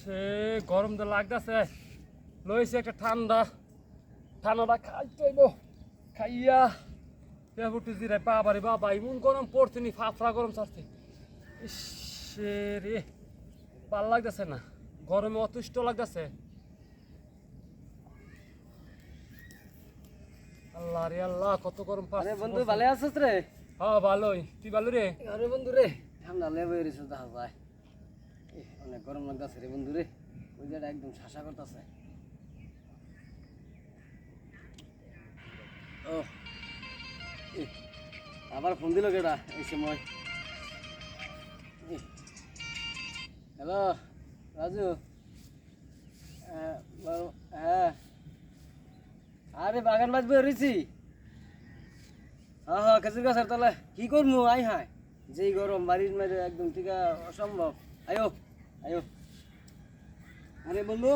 সে গরম তো লাগতেছে লইছে একটা ঠান্ডাটা খাইতে হইব খাইয়া পেপুটু জিরে বাবারে বাবা এমন গরম পড়ছে নি ফাফড়া গরম ছাড়ছে সে রে ভাল লাগতেছে না গরমে অতিষ্ঠ লাগতেছে আল্লাহ রে আল্লাহ কত গরম আরে বন্ধু ভালো আছিস রে? হ্যাঁ ভালোই তুই ভালো রে আরে বন্ধু রে ঠান্ডা লেবে রয়েছে দেখা যায় অনেক গরম লাগতেছে রে বন্ধু রে ওই জায়গা একদম শাসা করতেছে ও আবার ফোন দিল কেটা এই সময় হ্যালো রাজু হ্যাঁ আরে বাগান বাজবে রয়েছি হ্যাঁ হ্যাঁ খেজুর গাছের তাহলে কি করবো আই হায় যেই গরম বাড়ির মেরে একদম টিকা অসম্ভব আয়ো আয়ো আরে বন্ধু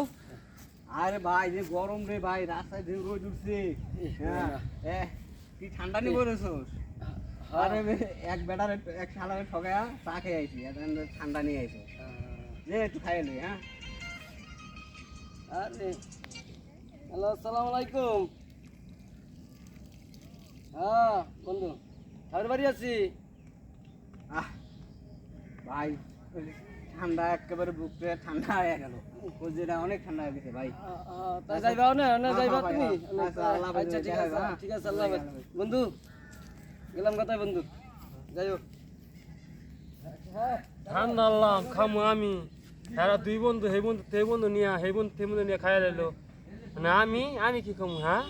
আরে ভাই যে গরম রে ভাই রাস্তায় যে রোদ উঠছে হ্যাঁ তুই ঠান্ডা নিয়ে বলেছোস আরে এক বেটার এক শালারে ঠগায়া চা খেয়ে আইছি ঠান্ডা নিয়ে আইছো যে একটু খাই লই হ্যাঁ আরে হ্যালো আসসালামু আলাইকুম হ্যাঁ বন্ধু ঠাকুর বাড়ি আছি আহ ভাই ঠান্ডা একেবারে বুকতে ঠান্ডা হয়ে গেল ওই যেটা অনেক ঠান্ডা হয়ে গেছে ভাই তাই যাইবা না যাইবা হ্যাঁ, তুমি আচ্ছা, আল্লাহ হাফেজ, আচ্ছা ঠিক আছে হ্যাঁ। ঠিক আছে আল্লাহ হাফেজ। বন্ধু গেলাম কোথায় বন্ধু যাই হোক ঠান্ডা আনলাম খামু আমি হ্যাঁ দুই বন্ধু হে বন্ধু তে বন্ধু নিয়ে হে বন্ধু তে বন্ধু নিয়ে খাইয়া লাইলো মানে আমি কি খামু হ্যাঁ